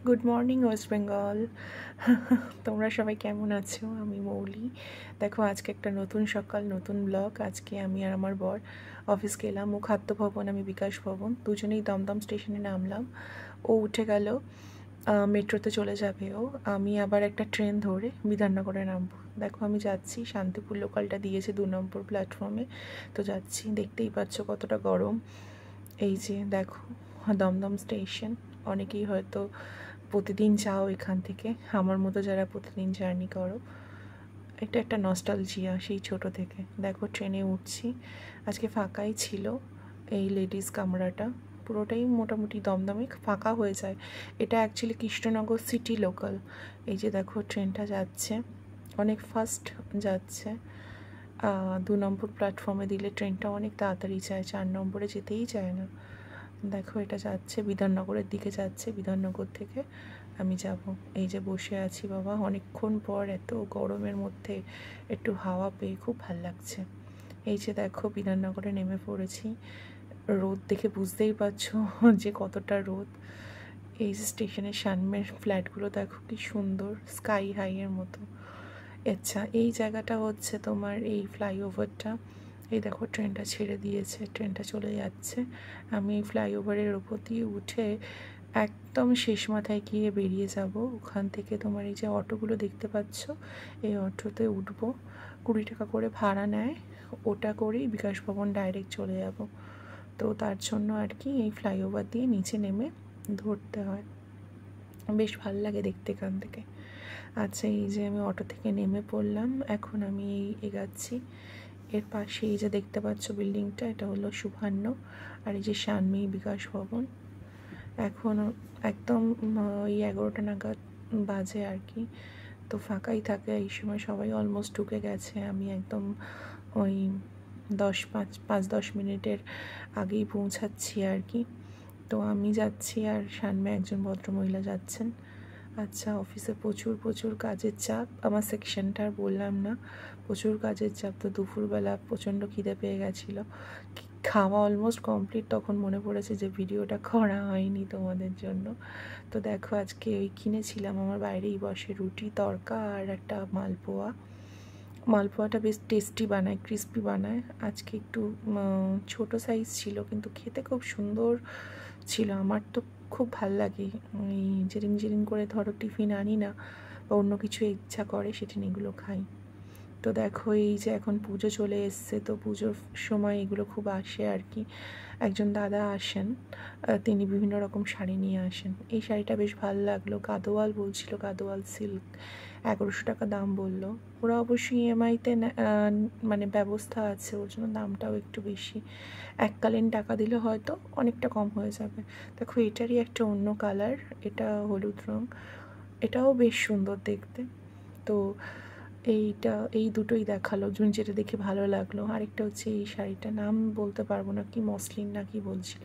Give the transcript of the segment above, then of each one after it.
Good morning West Bengal. তোমরা সবাই কেমন আছো? আমি মৌলি। দেখো, আজকে একটা নতুন সকাল, নতুন ব্লগ। আজকে আমি আর আমার বর অফিস গেলাম। ও খাদ্য ভবন, আমি বিকাশ ভবন, দুজনেই দমদম স্টেশনে নামলাম। ও উঠে গেল, মেট্রোতে চলে যাবে ও। আমি আবার একটা ট্রেন ধরে বিধাননগরে নামবো। দেখো, আমি যাচ্ছি, শান্তিপুর লোকালটা দিয়েছে 2 নম্বর প্ল্যাটফর্মে, তো যাচ্ছি। দেখতেই পাচ্ছ কতটা গরম। এই যে দেখো, দমদম স্টেশন। অনেকেই হয়তো প্রতিদিন যাও এখান থেকে, আমার মতো যারা প্রতিদিন জার্নি করো। এটা একটা নস্টালজিয়া সেই ছোট থেকে। দেখো, ট্রেনে উঠছি, আজকে ফাঁকাই ছিল। এই লেডিস কামরাটা পুরোটাই মোটামুটি দমদমে ফাঁকা হয়ে যায়। এটা অ্যাকচুয়ালি কৃষ্ণনগর সিটি লোকাল। এই যে দেখো, ট্রেনটা যাচ্ছে, অনেক ফাস্ট যাচ্ছে। 2 নম্বর প্ল্যাটফর্মে দিলে ট্রেনটা অনেক তাড়াতাড়ি যায়, 4 নম্বরে যেতেই চায় না। দেখো, এটা যাচ্ছে বিধাননগরের দিকে যাচ্ছে, বিধাননগর থেকে আমি যাব। এই যে বসে আছি বাবা, অনেকক্ষণ পর এত গরমের মধ্যে একটু হাওয়া পেয়ে খুব ভাল লাগছে। এই যে দেখো, বিধাননগরে নেমে পড়েছি। রোদ দেখে বুঝতেই পারছো যে কতটা রোদ। এই যে স্টেশনের সামনের ফ্ল্যাটগুলো দেখো কি সুন্দর, স্কাই হাইয়ের মতো। আচ্ছা, এই জায়গাটা হচ্ছে তোমার এই ফ্লাইওভারটা। এই দেখো, ট্রেনটা ছেড়ে দিয়েছে, ট্রেনটা চলে যাচ্ছে। আমি এই ফ্লাইওভারের ওপর দিয়ে উঠে একদম শেষ মাথায় গিয়ে বেরিয়ে যাব। ওখান থেকে তোমার এই যে অটোগুলো দেখতে পাচ্ছ, এই অটোতে উঠবো। 20 টাকা করে ভাড়া নেয়, ওটা করেই বিকাশ ভবন ডাইরেক্ট চলে যাব। তো তার জন্য আর কি এই ফ্লাইওভার দিয়ে নিচে নেমে ধরতে হয়। বেশ ভাল লাগে দেখতে এখান থেকে। আচ্ছা, এই যে আমি অটো থেকে নেমে পড়লাম, এখন আমি এগাচ্ছি। এর পাশে এই যে দেখতে পাচ্ছ বিল্ডিংটা, এটা হলো সুভান্ন। আর এই যে সানমি বিকাশ ভবন। এখন একদম ওই 11টা নাগাদ বাজে আর কি, তো ফাঁকাই থাকে এই সময়, সবাই অলমোস্ট ঢুকে গেছে। আমি একদম ওই 5-10 মিনিটের আগেই পৌঁছাচ্ছি আর কি। তো আমি যাচ্ছি আর সামনে একজন ভদ্রমহিলা যাচ্ছেন। আচ্ছা, অফিসে প্রচুর প্রচুর কাজের চাপ। আমার সেকশনটা আর বললাম না, প্রচুর কাজের চাপ। তো দুপুরবেলা প্রচণ্ড খিদে পেয়ে গেছিলো, খাওয়া অলমোস্ট কমপ্লিট, তখন মনে পড়েছে যে ভিডিওটা করা হয়নি তোমাদের জন্য। তো দেখো, আজকে ওই কিনেছিলাম, আমার বাইরেই বসে, রুটি তড়কা আর একটা মালপোয়া। মালপোয়াটা বেশ টেস্টি বানায়, ক্রিস্পি বানায়। আজকে একটু ছোটো সাইজ ছিল, কিন্তু খেতে খুব সুন্দর ছিল। আমার তো খুব ভাল লাগে এই জেরিং জেরিং করে, ধরো টিফিন আনি না বা অন্য কিছু ইচ্ছা করে সেদিন এগুলো খাই। তো দেখো, এই যে এখন পুজো চলে এসছে, তো পুজোর সময় এগুলো খুব আসে আর কি। একজন দাদা আসেন, তিনি বিভিন্ন রকম শাড়ি নিয়ে আসেন। এই শাড়িটা বেশ ভালো লাগলো, গাদোয়াল বলছিল, গাদোয়াল সিল্ক, 1100 টাকা দাম বললো। ওরা অবশ্যই ইএমআইতে মানে ব্যবস্থা আছে, ওর জন্য দামটাও একটু বেশি। এককালীন টাকা দিলে হয়তো অনেকটা কম হয়ে যাবে। দেখো, এটারই একটা অন্য কালার, এটা হলুদ রঙ, এটাও বেশ সুন্দর দেখতে। তো এই দুটোই দেখালো, যেটা দেখে ভালো লাগলো। আরেকটা হচ্ছে এই শাড়িটা, নাম বলতে পারবো না, কি মসলিন না কি বলছিল।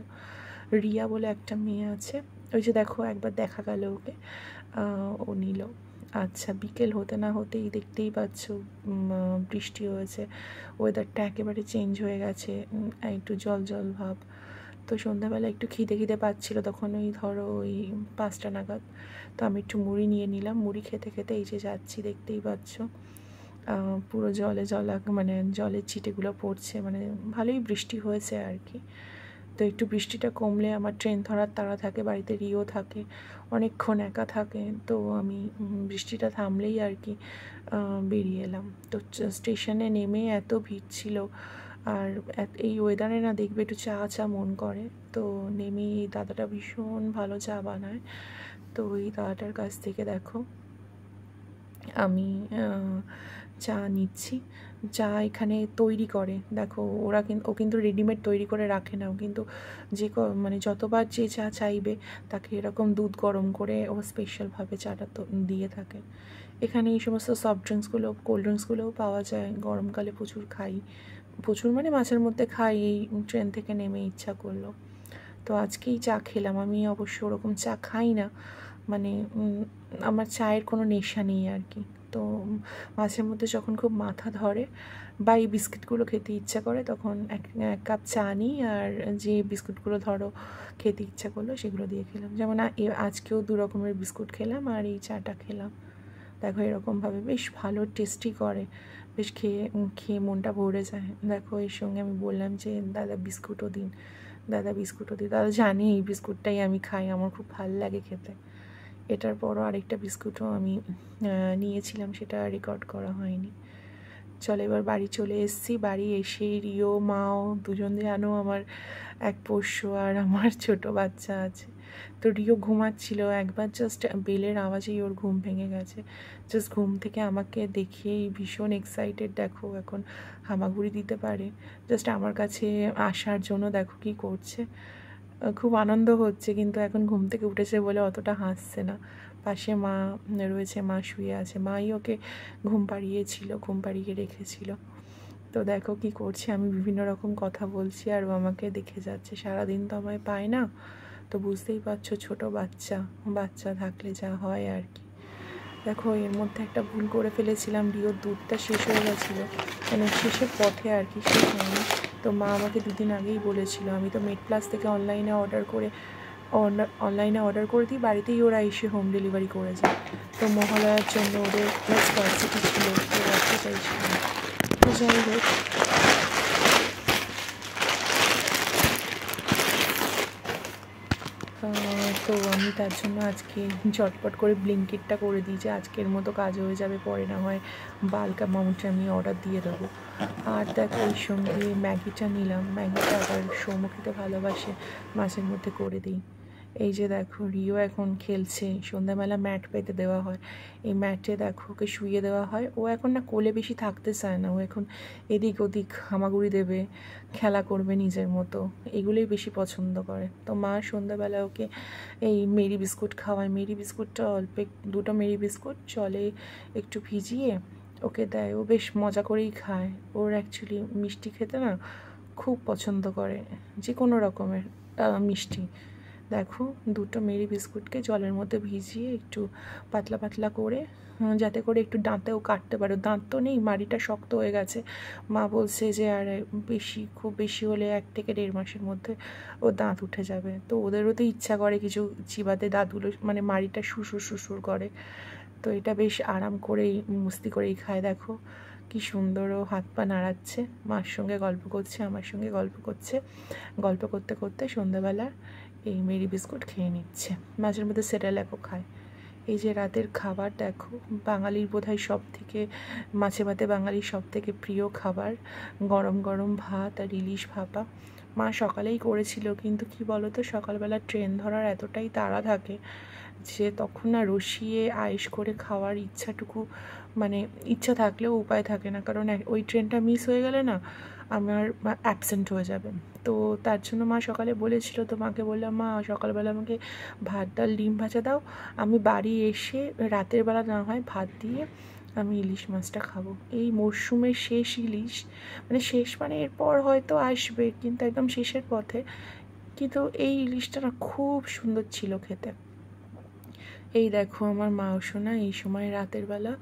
রিয়া বলে একটা মেয়ে আছে, ওই যে দেখো একবার দেখা গেল ওকে, ও নিল। আচ্ছা, বিকেল হতে না হতেই দেখতেই পাচ্ছ বৃষ্টি হয়েছে, ওয়েদারটা একেবারে চেঞ্জ হয়ে গেছে, একটু জল জল ভাব। তো সন্ধ্যাবেলা একটু খিদে খিদে পাচ্ছিলো, তখন ওই ধরো ওই 5টা নাগাদ। তো আমি একটু মুড়ি নিয়ে নিলাম, মুড়ি খেতে খেতে এই যে যাচ্ছি, দেখতেই পাচ্ছ পুরো জলে জলা, মানে জলের ছিটেগুলো পড়ছে, মানে ভালোই বৃষ্টি হয়েছে আর কি। তো একটু বৃষ্টিটা কমলে আমার ট্রেন ধরার তাড়া থাকে, বাড়িতে রিও থাকে, অনেকক্ষণ একা থাকে। তো আমি বৃষ্টিটা থামলেই আর কি বেরিয়ে এলাম। তো স্টেশনে নেমে এত ভিড় ছিল, আর এই ওয়েদারে না দেখবে একটু চা চা মন করে। তো নেমেই এই দাদাটা ভীষণ ভালো চা বানায়, তো ওই দাদাটার কাছ থেকে দেখো আমি চা নিচ্ছি। চা এখানে তৈরি করে, দেখো ওরা ও কিন্তু রেডিমেড তৈরি করে রাখে না, ও কিন্তু যে মানে যতবার যে চা চাইবে তাকে এরকম দুধ গরম করে ও স্পেশালভাবে চাটা তো দিয়ে থাকে। এখানে এই সমস্ত সফট ড্রিঙ্কসগুলো, কোল্ড ড্রিঙ্কসগুলোও পাওয়া যায়, গরমকালে প্রচুর খাই, প্রচুর মানে মাঝের মধ্যে খাই, এই ট্রেন থেকে নেমে ইচ্ছা করলো। তো আজকেই চা খেলাম। আমি অবশ্য ওরকম চা খাই না, মানে আমার চায়ের কোনো নেশা নেই আর কি। তো মাঝে মধ্যে যখন খুব মাথা ধরে বা এই বিস্কিটগুলো খেতে ইচ্ছা করে তখন এক কাপ চা নিই, আর যে বিস্কুটগুলো ধরো খেতে ইচ্ছা করলো সেগুলো দিয়ে খেলাম। যেমন আজকেও 2 রকমের বিস্কুট খেলাম আর এই চাটা খেলাম। দেখো এরকমভাবে বেশ ভালো টেস্টি করে, বেশ খেয়ে মনটা ভরে যায়। দেখো এর সঙ্গে আমি বললাম যে দাদা বিস্কুটও দিন, দাদা বিস্কুটও দিন। দাদা জানি এই বিস্কুটটাই আমি খাই, আমার খুব ভালো লাগে খেতে। এটার পরও আরেকটা বিস্কুটও আমি নিয়েছিলাম, সেটা রেকর্ড করা হয়নি। চলো এবার বাড়ি চলে এসেছি। বাড়ি এসে রিও মাও দুজন জানো আমার এক পোষ্য আর আমার ছোট বাচ্চা আছে। তো রিও ঘুমাচ্ছিল, একবার জাস্ট বেলের আওয়াজেই ওর ঘুম ভেঙে গেছে। জাস্ট ঘুম থেকে আমাকে দেখেই ভীষণ এক্সাইটেড, দেখো এখন হামাগুড়ি দিতে পারে জাস্ট আমার কাছে আসার জন্য। দেখো কি করছে, খুব আনন্দ হচ্ছে, কিন্তু এখন ঘুম থেকে উঠেছে বলে অতটা হাসছে না। পাশে মা রয়েছে, মা শুয়ে আছে, মাই ওকে ঘুম পাড়িয়েছিল, ঘুম পাড়িয়ে রেখেছিল। তো দেখো কি করছে, আমি বিভিন্ন রকম কথা বলছি আর ও আমাকে দেখে যাচ্ছে। সারাদিন তো আমায় পায় না, তো বুঝতেই পারছো ছোট বাচ্চা, বাচ্চা থাকলে যা হয় আর কি। দেখো এর মধ্যে একটা ভুল করে ফেলেছিলাম, রিওর দুধটা শেষ হয়ে গেছিলো, মানে শেষের পথে আর কি, শেষ হয়নি। তো মা আমাকে 2 দিন আগেই বলেছিল, আমি তো মেডপ্লাস থেকে অনলাইনে অর্ডার করে দিই, বাড়িতেই ওরা এসে হোম ডেলিভারি করে যায়। তো মহালয়ার জন্য ওদের স্কোয়ারসিটি ছিল, তো রাখতে চাইছিলাম। তো যাই হোক, তো আমি তার জন্য আজকে ঝটপট করে ব্লিঙ্কিটটা করে দিই যে আজকের মতো কাজ হয়ে যাবে, পরে না হয় বাল্ক অ্যামাউন্টে আমি অর্ডার দিয়ে দেবো। আর দেখো এর সঙ্গে ম্যাগিটা নিলাম, ম্যাগিটা আবার সৌম্য খেতে ভালোবাসে, মাঝের মধ্যে করে দিই। এই যে দেখো রিও এখন খেলছে, সন্ধ্যাবেলা ম্যাট পেতে দেওয়া হয়, এই ম্যাটে দেখো ওকে শুইয়ে দেওয়া হয়। ও এখন না কোলে বেশি থাকতে চায় না, ও এখন এদিক ওদিক হামাগুড়ি দেবে, খেলা করবে নিজের মতো, এগুলোই বেশি পছন্দ করে। তো মা সন্ধ্যাবেলা ওকে এই মেরি বিস্কুট খাওয়ায়, মেরি বিস্কুটটা অল্প 2টা মেরি বিস্কুট জলে একটু ভিজিয়ে ওকে দেয়, ও বেশ মজা করেই খায়। ওর অ্যাকচুয়ালি মিষ্টি খেতে না খুব পছন্দ করে, যে কোনো রকমের মিষ্টি। দেখো 2টো মেরি বিস্কুটকে জলের মধ্যে ভিজিয়ে একটু পাতলা পাতলা করে, যাতে করে একটু দাঁতেও কাটতে পারো, দাঁত তো নেই, মাড়িটা শক্ত হয়ে গেছে। মা বলছে যে আর খুব বেশি হলে 1 থেকে 1.5 মাসের মধ্যে ও দাঁত উঠে যাবে। তো ওদেরও তো ইচ্ছা করে কিছু চিবাতে, দাঁতগুলো মানে মাড়িটা সুসুর সুসুর করে। তো এটা বেশ আরাম করেই মস্তি করেই খায়। দেখো কি সুন্দর ও হাত পা নাড়াচ্ছে, মার সঙ্গে গল্প করছে, আমার সঙ্গে গল্প করছে, গল্প করতে করতে সন্ধ্যাবেলা এই মেরি বিস্কুট খেয়ে নিচ্ছে, মাঝের মধ্যে সেরেল্যাকও খায়। এই যে রাতের খাবার দেখো, বাঙালির বোধহয় সব থেকে, মাছে ভাতে বাঙালির সব থেকে প্রিয় খাবার, গরম গরম ভাত আর ইলিশ ভাপা। মা সকালেই করেছিল, কিন্তু কি বলো তো, সকালবেলা ট্রেন ধরার এতটাই তাড়া থাকে যে তখন না রসিয়ে আয়েশ করে খাওয়ার ইচ্ছাটুকু, মানে ইচ্ছা থাকলেও উপায় থাকে না, কারণ ওই ট্রেনটা মিস হয়ে গেলে না আমার অ্যাবসেন্ট হয়ে যাবে। তো তার জন্য মা সকালে বলেছিল, তো মাকে বললাম মা সকালবেলা আমাকে ভাত ডাল ডিম ভাজা দাও, আমি বাড়ি এসে রাতের বেলা না হয় ভাত দিয়ে আমি ইলিশ মাছটা খাবো। এই মরশুমের শেষ ইলিশ, মানে শেষ মানে এরপর হয়তো আসবে, কিন্তু একদম শেষের পথে, কিন্তু এই ইলিশটা না খুব সুন্দর ছিল খেতে। এই দেখো আমার মাও শোনা এই সময় রাতের বেলা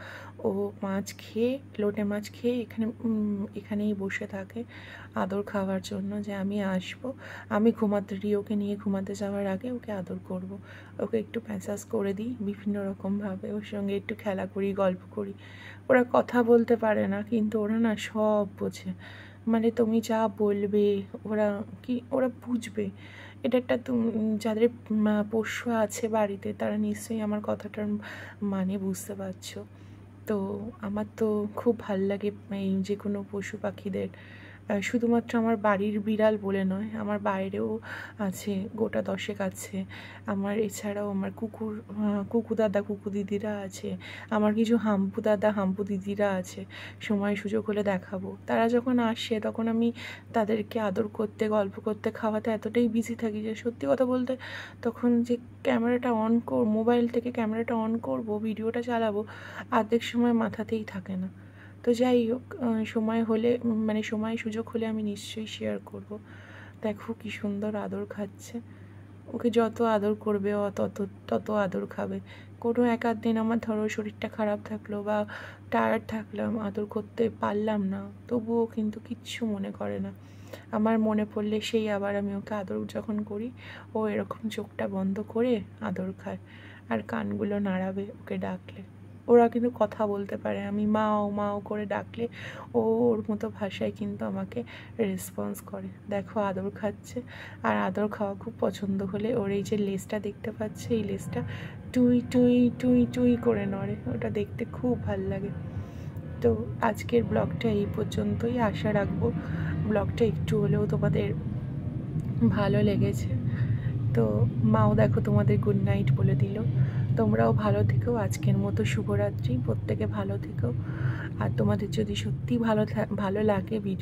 ও মাছ খেয়ে, লোটে মাছ খেয়ে এখানেই বসে থাকে আদর খাওয়ার জন্য, যে আমি আসবো, আমি রিওকে নিয়ে ঘুমাতে যাওয়ার আগে ওকে আদর করব। ওকে একটু প্যাঁচাস করে দিই বিভিন্ন রকমভাবে, ওর সঙ্গে একটু খেলা করি, গল্প করি। ওরা কথা বলতে পারে না, কিন্তু ওরা না সব বোঝে, মানে তুমি যা বলবে ওরা বুঝবে। এটা একটা যাদের পোষ্য আছে বাড়িতে তারা নিশ্চয়ই আমার কথাটার মানে বুঝতে পারছো। তো আমার তো খুব ভাল লাগে এই যে কোনো পশু পাখিদের, শুধুমাত্র আমার বাড়ির বিড়াল বলে নয়, আমার বাইরেও আছে গোটা 10 আছে আমার। এছাড়াও আমার কুকু দাদা কুকু দিদিরা আছে, আমার কিছু হাম্পু দাদা হাম্পু দিদিরা আছে, সময় সুযোগ হলে দেখাবো। তারা যখন আসে তখন আমি তাদেরকে আদর করতে, গল্প করতে, খাওয়াতে এতটাই বিজি থাকি যে সত্যি কথা বলতে তখন যে মোবাইল থেকে ক্যামেরাটা অন করব, ভিডিওটা চালাবো, অর্ধেক সময় মাথাতেই থাকে না। তো যাই হোক, সময় হলে মানে সময় সুযোগ হলে আমি নিশ্চয়ই শেয়ার করব। দেখো কি সুন্দর আদর খাচ্ছে, ও ওকে যত আদর করবে ও তত তত আদর খাবে। কোনো এক আধ দিন আমার ধরো শরীরটা খারাপ থাকলো বা টায়ার্ড থাকলাম, আদর করতে পারলাম না, তবুও কিন্তু কিচ্ছু মনে করে না। আমার মনে পড়লে সেই আবার আমি ওকে আদর যখন করি, ও এরকম চোখটা বন্ধ করে আদর খায় আর কানগুলো নাড়াবে ওকে ডাকলে। ওরা কিন্তু কথা বলতে পারে, আমি মাও মাও করে ডাকলে ও ওর মতো ভাষায় কিন্তু আমাকে রেসপন্স করে। দেখো আদর খাচ্ছে, আর আদর খাওয়া খুব পছন্দ হলে ওর এই যে লেজটা দেখতে পাচ্ছে, এই লেজটা টুই টুই টুই টুই করে নড়ে, ওটা দেখতে খুব ভাল লাগে। তো আজকের ব্লগটা এই পর্যন্তই, আশা রাখবো ব্লগটা একটু হলেও তোমাদের ভালো লেগেছে। তো মাও দেখো তোমাদের গুড নাইট বলে দিল। তোমরাও ভালো থেকো, আজকের মতো শুভরাত্রি, প্রত্যেকে ভালো থেকো। আর তোমাদের যদি সত্যি ভালো লাগে ভিডিও